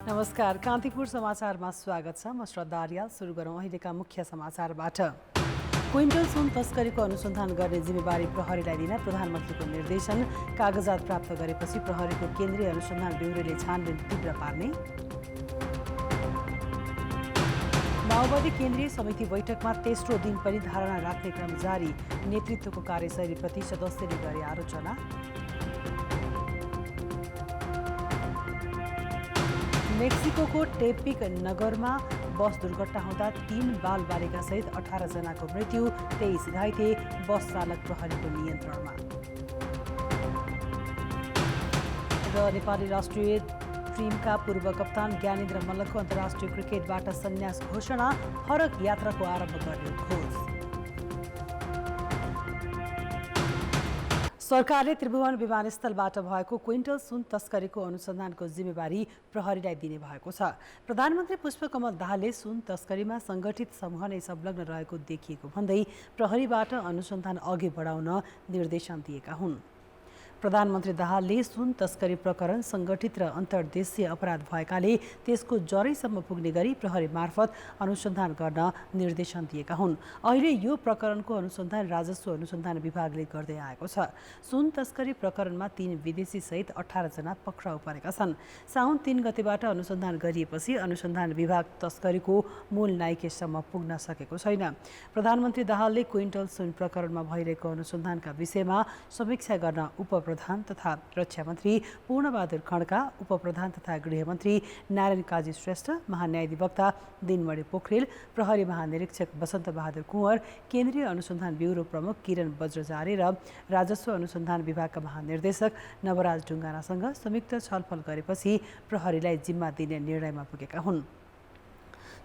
नमस्कार, कान्तिपुर समाचारमा स्वागत छ। म श्रद्धा आर्याल। सुरु गरौँ अहिलेका मुख्य समाचारबाट। क्विन्टल सुन तस्करीको अनुसन्धान गर्ने जिम्मेवारी प्रहरीलाई दिन प्रधानमन्त्रीको निर्देशन। कागजात प्राप्त गरेपछि प्रहरीको केन्द्रीय अनुसन्धान ब्युरोले छानबिन तीव्र पार्ने। माओवादी केन्द्रीय समिति बैठकमा तेस्रो दिन पनि धारणा राख्ने क्रम जारी। नेतृत्वको कार्यशैलीप्रति सदस्यले गरे आलोचना। मेक्सिको टेपिक नगरमा बस दुर्घटना हुँदा 3 बालबालिका सहित 18 जनाको मृत्यु, 23 घाइते। बस चालक प्रहरीको नियन्त्रणमा। र नेपाली राष्ट्रिय टिमका पूर्व कप्तान ज्ञानेन्द्र मल्लको अन्तर्राष्ट्रिय क्रिकेटबाट सन्यास घोषणा। फरक यात्राको आरम्भ गर्ने खोज। सरकारले त्रिभुवन विमानस्थलबाट भएको क्विन्टल सुन तस्करीको अनुसन्धानको जिम्मेवारी प्रहरीलाई दिने भएको छ। प्रधानमन्त्री पुष्पकमल दाहालले सुन तस्करीमा संगठित समूह नै संलग्न रहेको देखिएको भन्दै प्रहरीबाट अनुसन्धान अघि बढाउन निर्देशन दिएका हुन्। प्रधानमन्त्री दाहालले सुन तस्करी प्रकरण संगठित र अन्तर्देशीय अपराध भएकाले त्यसको जरैसम्म पुग्ने गरी प्रहरी मार्फत अनुसन्धान गर्न निर्देशन दिएका हुन्। अहिले यो प्रकरणको अनुसन्धान राजस्व अनुसन्धान विभागले गर्दै आएको छ। सुन तस्करी प्रकरणमा 3 विदेशी सहित 18 जना पक्राउ परेका छन्। साउन 3 गतेबाट अनुसन्धान गरिएपछि अनुसन्धान विभाग तस्करीको मूल नाइकेसम्म पुग्न सकेको छैन। प्रधानमन्त्री दाहालले क्विन्टल सुन प्रकरणमा भइरहेको अनुसन्धानका विषयमा समीक्षा गर्न उपप्रधान तथा रक्षा मन्त्री पूर्णबहादुर खड्का, उपप्रधान तथा गृहमन्त्री नारायण काजी श्रेष्ठ, महान्यायाधिवक्ता दिनमणि पोखरेल, प्रहरी महानिरीक्षक वसन्त बहादुर कुँवर, केन्द्रीय अनुसन्धान ब्युरो प्रमुख किरण बज्रचार्य र राजस्व अनुसन्धान विभागका महानिर्देशक नवराज ढुङ्गानासँग संयुक्त छलफल गरेपछि प्रहरीलाई जिम्मा दिने निर्णयमा पुगेका हुन्।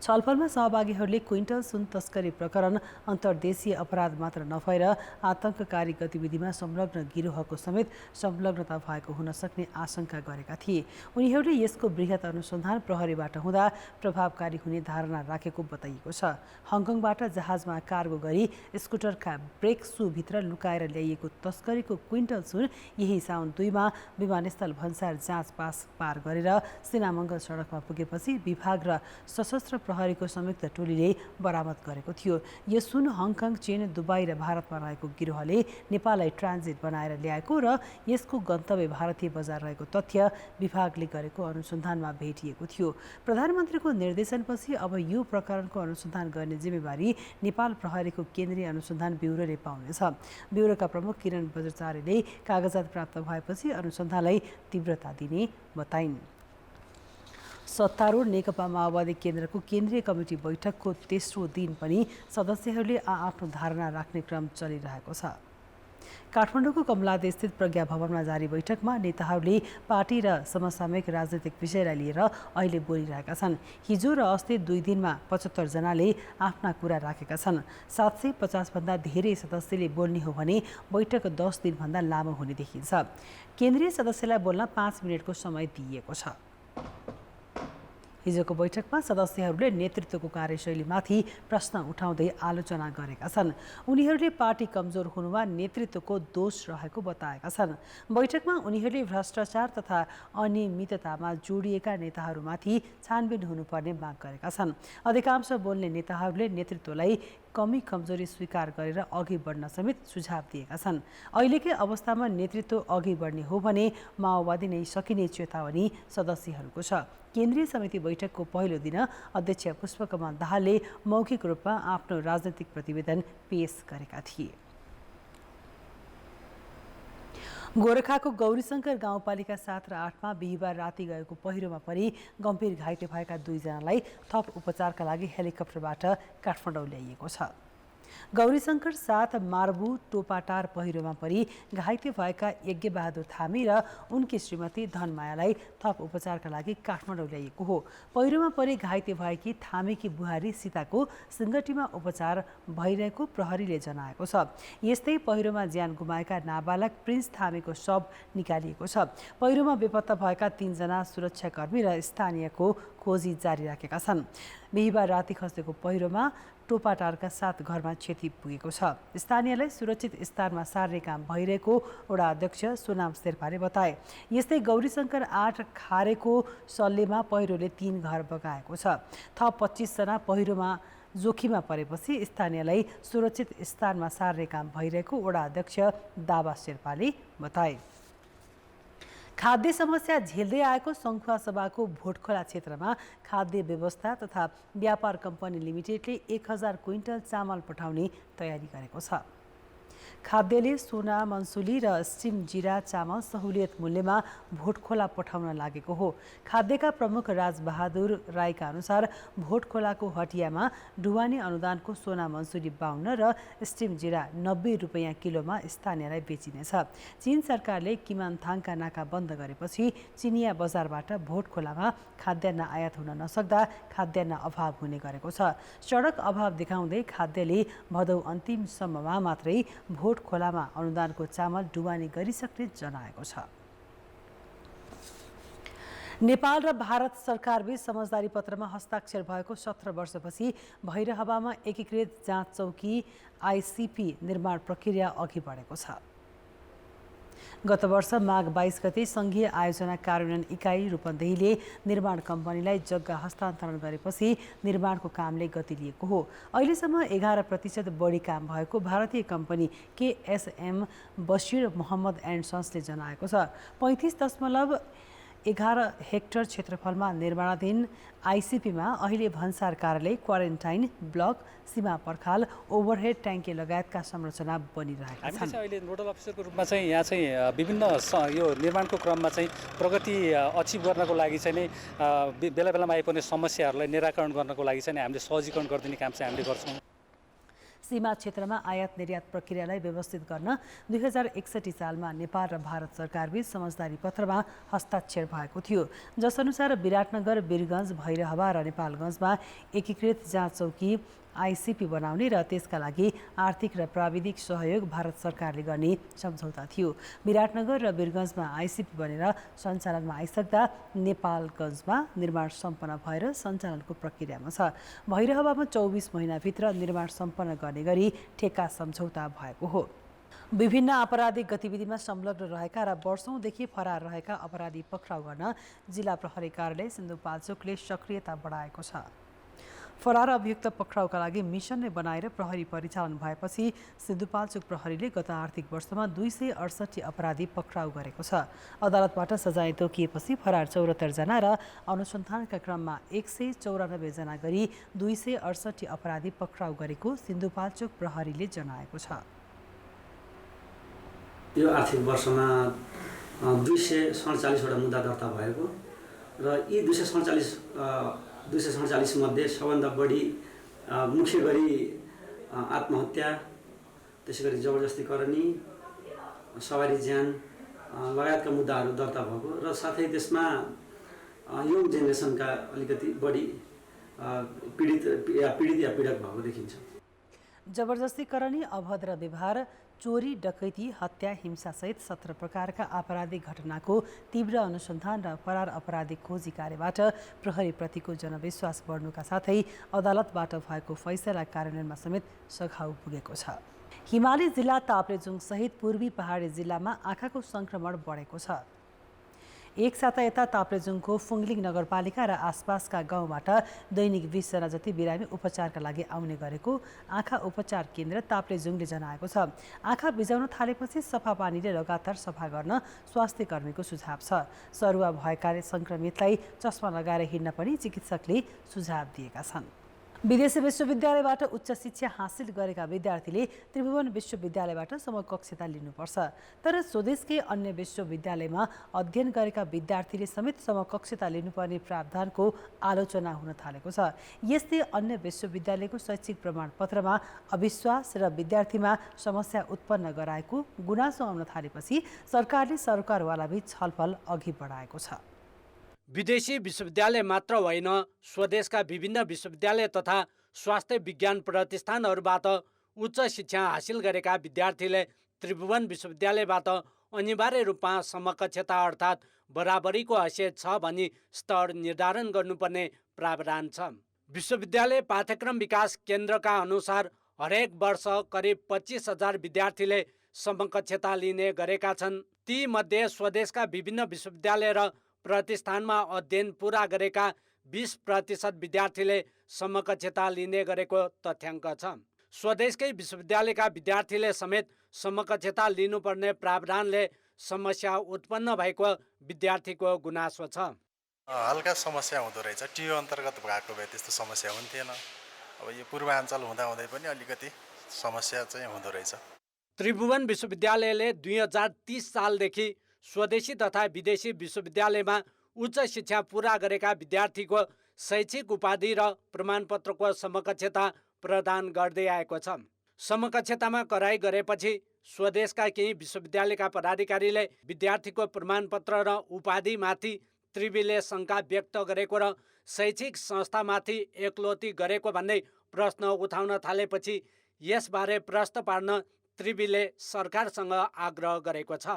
छलफलमा सहभागीहरूले क्विन्टल सुन तस्करी प्रकरण अन्तर्देशीय अपराध मात्र नभएर आतंककारी गतिविधिमा संलग्न गिरोहको समेत संलग्नता भएको हुन सक्ने आशंका गरेका थिए। उनीहरूले यसको बृहत अनुसन्धान प्रहरीबाट हुँदा प्रभावकारी हुने धारणा राखेको बताइएको छ। हङकङबाट जहाजमा कार्गो गरी स्कुटरका ब्रेक सूभित्र लुकाएर ल्याइएको तस्करीको क्विन्टल सुन यही साउन 2 मा विमानस्थल भन्सार जाँच पार गरेर सेनामङ्गल सडकमा पुगेपछि विभाग र सशस्त्र प्रहरीको संयुक्त टोलीले बरामद गरेको थियो। यो सुन हङकङ, चीन, दुबई र भारतमा रहेको गिरोहले नेपाललाई ट्रान्जिट बनाएर ल्याएको र यसको गन्तव्य भारतीय बजार रहेको तथ्य विभागले गरेको अनुसन्धानमा भेटिएको थियो। प्रधानमन्त्रीको निर्देशनपछि अब यो प्रकरणको अनुसन्धान गर्ने जिम्मेवारी नेपाल प्रहरीको केन्द्रीय अनुसन्धान ब्युरोले पाउनेछ। ब्युरोका प्रमुख किरण बज्रचार्यले कागजात प्राप्त भएपछि अनुसन्धानलाई तीव्रता दिने बताइन्। सत्तारूढ नेकपा माओवादी केन्द्रको केन्द्रीय कमिटी बैठकको तेस्रो दिन पनि सदस्यहरूले आफ्नो धारणा राख्ने क्रम चलिरहेको छ। काठमाडौँको कमलादेशस्थित प्रज्ञा भवनमा जारी बैठकमा नेताहरूले पार्टी र समसामयिक राजनैतिक विषयलाई लिएर अहिले बोलिरहेका छन्। हिजो र अस्ति 2 दिनमा 75 जनाले आफ्ना कुरा राखेका छन्। 750 भन्दा धेरै सदस्यले बोल्ने हो भने बैठक 10 दिनभन्दा लामो हुने देखिन्छ। केन्द्रीय सदस्यलाई बोल्न 5 मिनटको समय दिइएको छ। हिजोको बैठकमा सदस्यहरूले नेतृत्वको कार्यशैलीमाथि प्रश्न उठाउँदै आलोचना गरेका छन्। उनीहरूले पार्टी कमजोर हुनुमा नेतृत्वको दोष रहेको बताएका छन्। बैठकमा उनीहरूले भ्रष्टाचार तथा अनियमिततामा जोडिएका नेताहरूमाथि छानबिन हुनुपर्ने माग गरेका छन्। अधिकांश बोल्ने नेताहरूले नेतृत्वलाई कमी कमजोरी स्वीकार गरेर अघि बढ्न समेत सुझाव दिएका छन्। अहिलेकै अवस्थामा नेतृत्व अघि बढ्ने हो भने माओवादी नै सकिने चेतावनी सदस्यहरूको छ। केन्द्रीय समिति बैठकको पहिलो दिन अध्यक्ष पुष्पकमल दाहालले मौखिक रूपमा आफ्नो राजनैतिक प्रतिवेदन पेश गरेका थिए। गोरखाको गौरीशङ्कर गाउँपालिका 7 र 8 मा बिहिबार राति गएको पहिरोमा परि गम्भीर घाइते भएका 2 जनालाई थप उपचारका लागि हेलिकप्टरबाट काठमाडौँ ल्याइएको छ। गौरीशङ्कर 7 मार्बु टोपाटार पहिरोमा परि घाइते भएका यज्ञबहादुर थामी र उनकी श्रीमती धनमायालाई थप उपचारका लागि काठमाडौँ ल्याइएको हो। पहिरोमा परि घाइते भएकी थामीकी बुहारी सीताको सिङ्गटीमा उपचार भइरहेको प्रहरीले जनाएको छ। यस्तै पहिरोमा ज्यान गुमाएका नाबालक प्रिन्स थामीको शव निकालिएको छ। पहिरोमा बेपत्ता भएका 3 जना सुरक्षाकर्मी र स्थानीयको खोजी जारी राखेका छन्। बिहिबार राति खसेको पहिरोमा टोपाटारका 7 घरमा क्षति पुगेको छ। स्थानीयलाई सुरक्षित स्थानमा सार्ने काम भइरहेको वडा अध्यक्ष सोनाम शेर्पाले बताए। यस्तै गौरीशङ्कर 8 खारेको सल्लेमा पहिरोले 3 घर बगाएको छ। थप 25 जना पहिरोमा जोखिममा परेपछि स्थानीयलाई सुरक्षित स्थानमा सार्ने काम भइरहेको वडा अध्यक्ष दावा शेर्पाले बताए। खाद्य समस्या झेल्दै आएको सङ्खुवासभाको भोटखोला क्षेत्रमा खाद्य व्यवस्था तथा व्यापार कम्पनी लिमिटेडले 1000 क्विन्टल चामल पठाउने तयारी गरेको छ। खाद्यले सोना मन्सुली र स्टिम जिरा चामल सहुलियत मूल्यमा भोटखोला पठाउन लागेको हो। खाद्यका प्रमुख राजबहादुर राईका अनुसार भोटखोलाको हटियामा ढुवानी अनुदानको सोना मन्सुली 52 र स्टिम जिरा 90 रुपैयाँ किलोमा स्थानीयलाई बेचिनेछ। चीन सरकारले किमानथाङका नाका बन्द गरेपछि चिनिया बजारबाट भोटखोलामा खाद्यान्न आयात हुन नसक्दा खाद्यान्न अभाव हुने गरेको छ। सडक अभाव देखाउँदै खाद्यले भदौ अन्तिमसम्ममा मात्रै भोटखोलामा अनुदानको चामल ढुवानी गरिसक्ने जनाएको छ। नेपाल र भारत सरकारबीच समझदारी पत्रमा हस्ताक्षर भएको 17 वर्षपछि भैरहवामा एकीकृत जाँच चौकी आइसिपी निर्माण प्रक्रिया अघि बढेको छ। गत वर्ष माघ 22 गते सङ्घीय आयोजना कार्यान्वयन इकाइ रूपन्देहीले निर्माण कम्पनीलाई जग्गा हस्तान्तरण गरेपछि निर्माणको कामले गति लिएको हो। अहिलेसम्म 11% बढी काम भएको भारतीय कम्पनी केएसएम बशीर मोहम्मद एन्ड सन्सले जनाएको छ। 35.11 हेक्टर क्षेत्रफलमा निर्माणाधीन आइसिपीमा अहिले भन्सार कार्यालय, क्वारेन्टाइन ब्लक, सीमा पर्खाल, ओभरहेड ट्याङ्की लगायतका संरचना बनिरहेका छन्। हामीले अहिले नोडल अफिसरको रूपमा चाहिँ यहाँ चाहिँ विभिन्न यो निर्माणको क्रममा चाहिँ प्रगति अचिभ गर्नको लागि चाहिँ नै बेला बेलामा आइपर्ने समस्याहरूलाई निराकरण गर्नको लागि चाहिँ हामीले सहजीकरण गरिदिने काम चाहिँ हामीले गर्छौँ। सीमा क्षेत्रमा आयात निर्यात प्रक्रियालाई व्यवस्थित गर्न 2061 सालमा नेपाल र भारत सरकारबीच समझदारी पत्रमा हस्ताक्षर भएको थियो, जसअनुसार विराटनगर, वीरगञ्ज, भैरहवा र नेपालगञ्जमा एकीकृत जाँच चौकी आइसिपी बनाउने र त्यसका लागि आर्थिक र प्राविधिक सहयोग भारत सरकारले गर्ने सम्झौता थियो। विराटनगर र वीरगञ्जमा आइसिपी बनेर सञ्चालनमा आइसक्दा नेपालगञ्जमा निर्माण सम्पन्न भएर सञ्चालनको प्रक्रियामा छ। भैरहवामा 24 महिनाभित्र निर्माण सम्पन्न गर्ने गरी ठेक्का सम्झौता भएको हो। विभिन्न आपराधिक गतिविधिमा संलग्न रहेका र वर्षौंदेखि फरार रहेका अपराधी पक्राउ गर्न जिल्ला प्रहरी कार्यालय सिन्धुपाल्चोकले सक्रियता बढाएको छ। फरार अभियुक्त पक्राउका लागि मिसन नै बनाएर प्रहरी परिचालन भएपछि सिन्धुपाल्चोक प्रहरीले गत आर्थिक वर्षमा 268 अपराधी पक्राउ गरेको छ। अदालतबाट सजाय तोकिएपछि फरार 74 जना र अनुसन्धानका क्रममा 194 जना गरी 268 अपराधी पक्राउ गरेको सिन्धुपाल्चोक प्रहरीले जनाएको छ। यो आर्थिक वर्षमा 247 वटा मुद्दा दर्ता भएको र यी 247 मध्ये सबभन्दा बढी मुख्य गरी आत्महत्या, त्यसैगरी जबरजस्तीकरणी, सवारी ज्यान लगायतका मुद्दाहरू दर्ता भएको र साथै त्यसमा यङ जेनेरेसनका अलिकति बढी पीडित या पीडक भएको देखिन्छ। जबरजस्तीकरणी, अभद्र व्यवहार, चोरी, डकैती, हत्या, हिंसासहित 17 प्रकारका आपराधिक घटनाको तीव्र अनुसन्धान र फरार अपराधी खोजी कार्यबाट प्रहरीप्रतिको जनविश्वास बढ्नुका साथै अदालतबाट भएको फैसला कार्यान्वयनमा समेत सघाउ पुगेको छ। हिमाली जिल्ला ताप्लेजुङ सहित पूर्वी पहाडी जिल्लामा आँखाको संक्रमण बढेको छ। एक साता यता ताप्लेजुङको फुङलिङ नगरपालिका र आसपासका गाउँबाट दैनिक 20 जना जति बिरामी उपचारका लागि आउने गरेको आँखा उपचार केन्द्र ताप्लेजुङले जनाएको छ। आँखा बिजाउन थालेपछि सफा पानीले लगातार सफा गर्न स्वास्थ्य कर्मीको सुझाव छ। सरुवा भएका संक्रमितलाई चस्मा लगाएर हिँड्न पनि चिकित्सकले सुझाव दिएका छन्। विदेशी विश्वविद्यालयबाट उच्च शिक्षा हासिल गरेका विद्यार्थीले त्रिभुवन विश्वविद्यालयबाट समकक्षता लिनुपर्छ, तर स्वदेशकै अन्य विश्वविद्यालयमा अध्ययन गरेका विद्यार्थीले समेत समकक्षता लिनुपर्ने प्रावधानको आलोचना हुन थालेको छ। यस्तै अन्य विश्वविद्यालयको शैक्षिक प्रमाणपत्रमा अविश्वास र विद्यार्थीमा समस्या उत्पन्न गराएको गुनासो आउन थालेपछि सरकारले सरकारवालाबीच छलफल अघि बढाएको छ। विदेशी विश्वविद्यालय मात्र होइन, स्वदेशका विभिन्न विश्वविद्यालय तथा स्वास्थ्य विज्ञान प्रतिष्ठानहरूबाट उच्च शिक्षा हासिल गरेका विद्यार्थीले त्रिभुवन विश्वविद्यालयबाट अनिवार्य रूपमा समकक्षता अर्थात् बराबरीको हैसियत छ भनी स्तर निर्धारण गर्नुपर्ने प्रावधान छ। विश्वविद्यालय पाठ्यक्रम विकास केन्द्रका अनुसार हरेक वर्ष करिब 25,000 विद्यार्थीले समकक्षता लिने गरेका छन्। ती मध्ये स्वदेशका विभिन्न विश्वविद्यालय र प्रतिष्ठानमा अध्ययन पुरा गरेका 20% विद्यार्थीले समकक्षता लिने गरेको तथ्याङ्क छ। स्वदेशकै विश्वविद्यालयका विद्यार्थीले समेत समकक्षता लिनुपर्ने प्रावधानले समस्या उत्पन्न भएको विद्यार्थीको गुनासो छ। हल्का समस्या हुँदो रहेछ। टियु अन्तर्गत भएको भए त्यस्तो समस्या हुन्थेन। अब यो पूर्वाञ्चल हुँदाहुँदै पनि अलिकति समस्या चाहिँ हुँदो रहेछ। त्रिभुवन विश्वविद्यालयले 2030 सालदेखि स्वदेशी तथा विदेशी विश्वविद्यालयमा उच्च शिक्षा पुरा गरेका विद्यार्थीको शैक्षिक उपाधि र प्रमाणपत्रको समकक्षता प्रदान गर्दै आएको छ। समकक्षतामा कराई गरेपछि स्वदेशका केही विश्वविद्यालयका पदाधिकारीले विद्यार्थीको प्रमाणपत्र र उपाधिमाथि त्रिवीले शङ्का व्यक्त गरेको र शैक्षिक संस्थामाथि एकलौटी गरेको भन्दै प्रश्न उठाउन थालेपछि यसबारे प्रश्न पार्न त्रिवीले सरकारसँग आग्रह गरेको छ।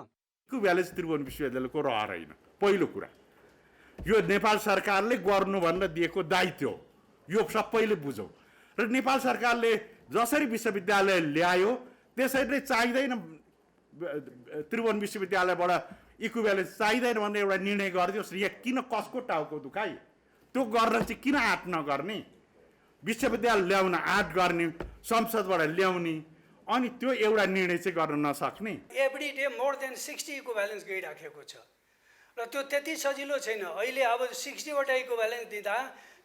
इक्विभ्यालेन्स त्रिभुवन विश्वविद्यालयको रहर होइन। पहिलो कुरा यो नेपाल सरकारले गर्नु भनेर दिएको दायित्व हो, यो सबैले बुझौँ। र नेपाल सरकारले जसरी विश्वविद्यालय ल्यायो त्यसरी नै चाहिँदैन त्रिभुवन विश्वविद्यालयबाट इक्विभ्यालेन्स चाहिँदैन भन्ने एउटा निर्णय गरिदियोस्। यहाँ किन कसको टाउको दुखाइ? त्यो गर्न चाहिँ किन आँट नगर्ने? विश्वविद्यालय ल्याउन आँट गर्ने, संसदबाट ल्याउने, अनि त्यो एउटा निर्णय चाहिँ गर्न नसक्ने। Every day more than 60 equivalence गइराखेको छ र त्यो त्यति सजिलो छैन। अहिले अब 60वटा इक्विभ्यालेन्स दिँदा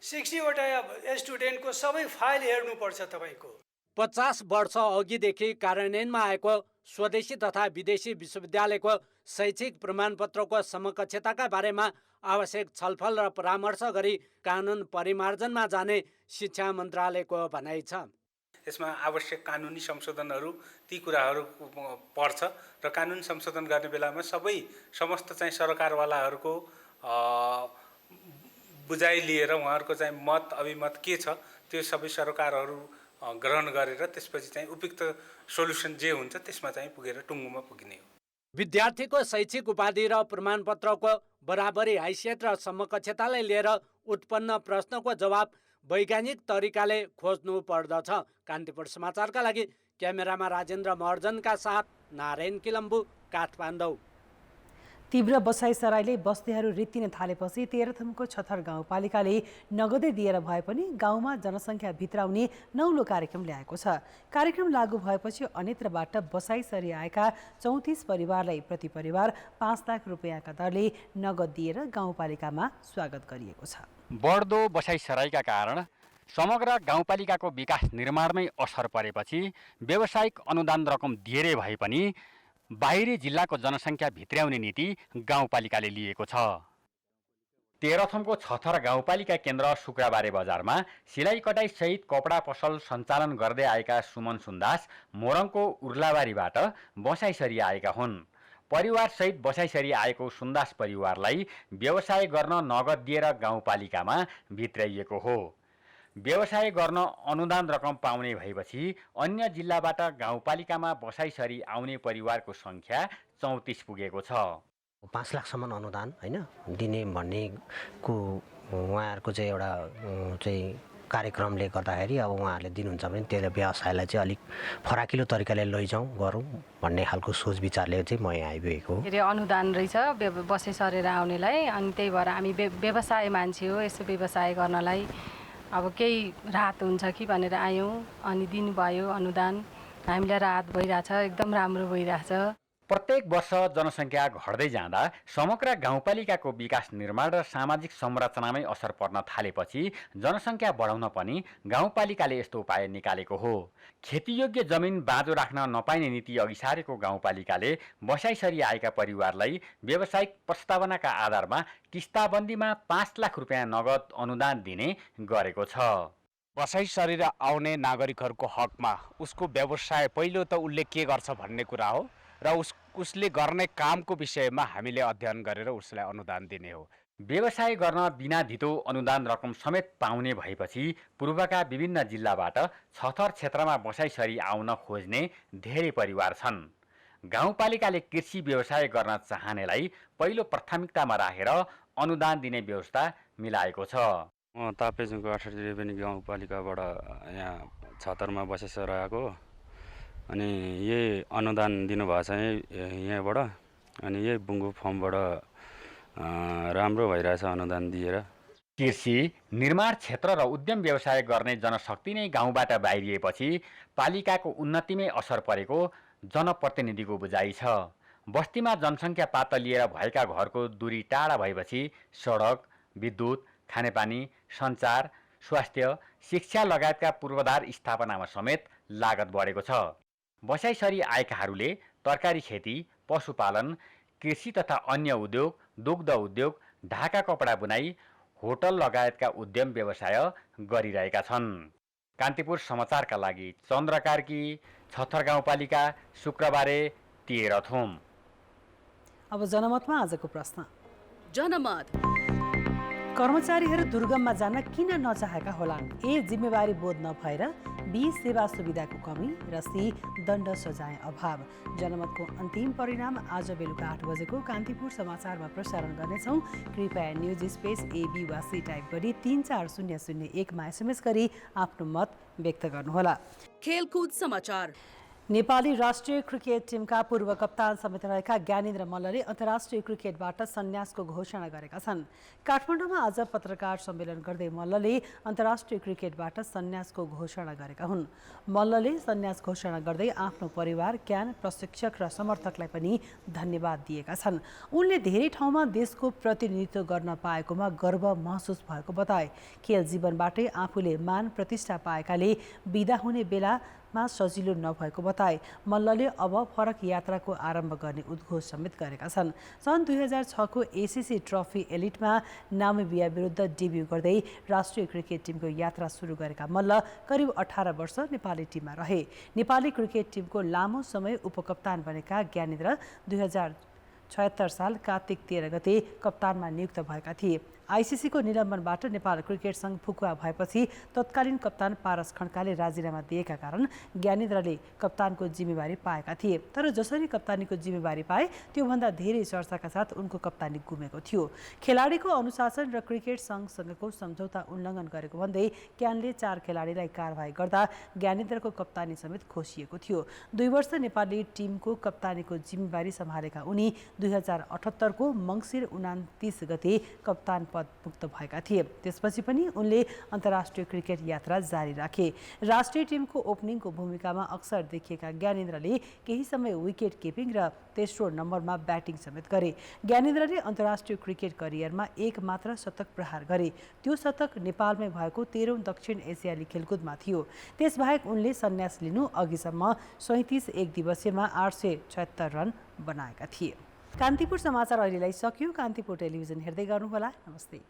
60वटा स्टुडेन्टको सबै फाइल हेर्नुपर्छ तपाईँको। 50 वर्ष अघिदेखि कार्यान्वयनमा आएको स्वदेशी तथा विदेशी विश्वविद्यालयको शैक्षिक प्रमाणपत्रको समकक्षताका बारेमा आवश्यक छलफल र परामर्श गरी कानुन परिमार्जनमा जाने शिक्षा मन्त्रालयको भनाइ छ। यसमा आवश्यक कानुनी संशोधनहरू ती कुराहरू पर्छ र कानुन संशोधन गर्ने बेलामा समस्त चाहिँ सरकारवालाहरूको बुझाइ लिएर उहाँहरूको चाहिँ मत अभिमत के छ त्यो सबै सरकारहरू ग्रहण गरेर त्यसपछि चाहिँ उपयुक्त सोल्युसन जे हुन्छ त्यसमा चाहिँ पुगेर टुङ्गोमा पुगिने हो। विद्यार्थीको शैक्षिक उपाधि र प्रमाणपत्रको बराबरी हैसियत र समकक्षतालाई लिएर उत्पन्न प्रश्नको जवाब वैज्ञानिक तरिकाले खोज्नु पर्दछ। कान्तिपुर समाचारका लागि क्यामेरामा राजेन्द्र महर्जनका साथ नारायण किलम्बु, काठमाडौँ। तीव्र बसाइसराईले बस्तीहरू रित्तिन थालेपछि तेह्रथुमको छथर गाउँपालिकाले नगदै दिएर भए पनि गाउँमा जनसङ्ख्या भित्राउने नौलो कार्यक्रम ल्याएको छ। कार्यक्रम लागू भएपछि अन्यत्रबाट बसाइसरी आएका 34 परिवारलाई प्रति परिवार 5 लाख रुपियाँका दरले नगद दिएर गाउँपालिकामा स्वागत गरिएको छ। बढ्दो बसाइसराईका कारण समग्र गाउँपालिकाको विकास निर्माणमै असर परेपछि व्यावसायिक अनुदान रकम धेरै भए पनि बाहिरी जिल्लाको जनसङ्ख्या भित्र्याउने नीति गाउँपालिकाले लिएको छ। तेह्रथुमको छथर गाउँपालिका केन्द्र शुक्रबारे बजारमा सिलाइ कटाइ सहित कपडा पसल सञ्चालन गर्दै आएका सुमन सुन्दास मोरङको उर्लाबारीबाट बसाइसरी आएका हुन्। परिवारसहित बसाइसरी आएको सुन्दास परिवारलाई व्यवसाय गर्न नगद दिएर गाउँपालिकामा भित्राइएको हो। व्यवसाय गर्न अनुदान रकम पाउने भएपछि अन्य जिल्लाबाट गाउँपालिकामा बसाइसरी आउने परिवारको सङ्ख्या 34 पुगेको छ। 5 लाखसम्म अनुदान हैन दिने भन्नेको उहाँहरूको चाहिँ एउटा चाहिँ कार्यक्रमले गर्दाखेरि अब उहाँहरूले दिनुहुन्छ भने त्यो व्यवसायलाई चाहिँ अलिक फराकिलो तरिकाले लैजाउँ गरौँ भन्ने खालको सोच विचारले चाहिँ म यहाँ आइपुगेको हो। अनुदान रहेछ बसाइ सरेर आउनेलाई, अनि त्यही भएर हामी व्यवसाय मान्छे हो, यसो व्यवसाय गर्नलाई अब केही राहत हुन्छ कि भनेर आयौँ, अनि दिनुभयो अनुदान। हामीलाई राहत भइरहेछ, एकदम राम्रो भइरहेछ। प्रत्येक वर्ष जनसङ्ख्या घट्दै जाँदा समग्र गाउँपालिकाको विकास निर्माण र सामाजिक संरचनामै असर पर्न थालेपछि जनसङ्ख्या बढाउन पनि गाउँपालिकाले यस्तो उपाय निकालेको हो। खेतीयोग्य जमिन बाँझो राख्न नपाइने नीति अघि सारेको गाउँपालिकाले बसाइसरी आएका परिवारलाई व्यावसायिक प्रस्तावनाका आधारमा किस्ताबन्दीमा 5 लाख रुपियाँ नगद अनुदान दिने गरेको छ। बसाइसरी आउने नागरिकहरूको हकमा उसको व्यवसाय पहिलो त उसले के गर्छ भन्ने कुरा हो र उसले गर्ने कामको विषयमा हामीले अध्ययन गरेर उसलाई अनुदान दिने हो। व्यवसाय गर्न बिना धितो अनुदान रकम समेत पाउने भएपछि पूर्वका विभिन्न जिल्लाबाट छथर क्षेत्रमा बसाइसरी आउन खोज्ने धेरै परिवार छन्। गाउँपालिकाले कृषि व्यवसाय गर्न चाहनेलाई पहिलो प्राथमिकतामा राखेर अनुदान दिने व्यवस्था मिलाएको छ। म ताप्लेजुङको 68 रेवेन्यू गाउँपालिकाबाट यहाँ 76मा बसेर रहेको, अनि यही अनुदान दिनुभएको छ यहाँबाट, अनि यही बुङ्गु फर्मबाट राम्रो भइरहेछ अनुदान दिएर। कृषि, निर्माण क्षेत्र र उद्यम व्यवसाय गर्ने जनशक्ति नै गाउँबाट बाहिरिएपछि पालिकाको उन्नतिमै असर परेको जनप्रतिनिधिको बुझाइ छ। बस्तीमा जनसङ्ख्या पातलिएर भएका घरको दूरी टाढा भएपछि सडक, विद्युत, खानेपानी, सञ्चार, स्वास्थ्य, शिक्षा लगायतका पूर्वाधार स्थापनामा समेत लागत बढेको छ। बसाइसरी आएकाहरूले तरकारी खेती, पशुपालन, कृषि तथा अन्य उद्योग, दुग्ध उद्योग, ढाका कपडा बुनाई, होटल लगायतका उद्यम व्यवसाय गरिरहेका छन्। कान्तिपुर समाचारका लागि चन्द्र कार्की, छथर गाउँपालिका, शुक्रबारे तेह्रथुम। अब जनमतमा आजको प्रश्न। जनमत कर्मचारीहरू दुर्गममा जान किन नचाहेका होलान्? ए. जिम्मेवारी बोध नभएर, बी. सेवा सुविधाको कमी र सी. दण्ड सजाय अभाव। जनमतको अन्तिम परिणाम आज बेलुका 8 बजेको कान्तिपुर समाचारमा प्रसारण गर्नेछौँ। कृपया न्युज स्पेस AB वा सी टाइप गरी 34001 मा SMS गरी आफ्नो मत व्यक्त गर्नुहोला। खेलकुद समाचार। नेपाली राष्ट्रिय क्रिकेट टिमका पूर्व कप्तान समेत रहेका ज्ञानेन्द्र मल्लले अन्तर्राष्ट्रिय क्रिकेटबाट सन्यासको घोषणा गरेका छन्। काठमाडौँमा आज पत्रकार सम्मेलन गर्दै मल्लले अन्तर्राष्ट्रिय क्रिकेटबाट सन्यासको घोषणा गरेका हुन्। मल्लले सन्यास घोषणा गर्दै आफ्नो परिवार, क्यान, प्रशिक्षक र समर्थकलाई पनि धन्यवाद दिएका छन्। उनले धेरै ठाउँमा देशको प्रतिनिधित्व गर्न पाएकोमा गर्व महसुस भएको बताए। खेल जीवनबाटै आफूले मान प्रतिष्ठा पाएकाले बिदा हुने बेलामा सजिलो नभएको बताए। मल्लले अब फरक यात्राको आरम्भ गर्ने उद्घोष समेत गरेका छन्। सन् 2006 को ACC ट्रफी एलिटमा नामिबिया विरुद्ध डेब्यू गर्दै राष्ट्रिय क्रिकेट टिमको यात्रा सुरु गरेका मल्ल करिब 18 वर्ष नेपाली टिममा रहे। नेपाली क्रिकेट टिमको लामो समय उपकप्तान बनेका ज्ञानेन्द्र 2076 साल कार्तिक 13 गते कप्तानमा नियुक्त भएका थिए। ICC को निलम्बनबाट नेपाल क्रिकेट सङ्घ फुकुवा भएपछि तत्कालीन कप्तान पारस खड्काले राजीनामा दिएका कारण ज्ञानेन्द्रले कप्तानको जिम्मेवारी पाएका थिए। तर जसरी कप्तानीको जिम्मेवारी पाए त्योभन्दा धेरै चर्चाका साथ उनको कप्तानी गुमेको थियो। खेलाडीको अनुशासन र क्रिकेट सङ्घसँगको सम्झौता उल्लङ्घन गरेको भन्दै क्यानले 4 खेलाडीलाई कारबाही गर्दा ज्ञानेन्द्रको कप्तानी समेत खोसिएको थियो। 2 वर्ष नेपाली टिमको कप्तानीको जिम्मेवारी सम्हालेका उनी 2078 को मङ्सिर 29 गते कप्तान पद मुक्त भएका थिए। त्यसपछि पनि उनले अन्तर्राष्ट्रिय क्रिकेट यात्रा जारी राखे। राष्ट्रिय टिमको ओपनिङको भूमिकामा अक्सर देखिएका ज्ञानेन्द्रले केही समय विकेट किपिङ र तेस्रो नम्बरमा ब्याटिङ समेत गरे। ज्ञानेन्द्रले अन्तर्राष्ट्रिय क्रिकेट करियरमा एक मात्र शतक प्रहार गरे। त्यो शतक नेपालमै भएको 13औं दक्षिण एसियाली खेलकुदमा थियो। त्यसबाहेक उनले सन्यास लिनु अघिसम्म 37 एक दिवसीयमा 876 रन बनाएका थिए। कान्तिपुर समाचार अहिलेलाई सकियो। कान्तिपुर टेलिभिजन हेर्दै गर्नुहोला। नमस्ते।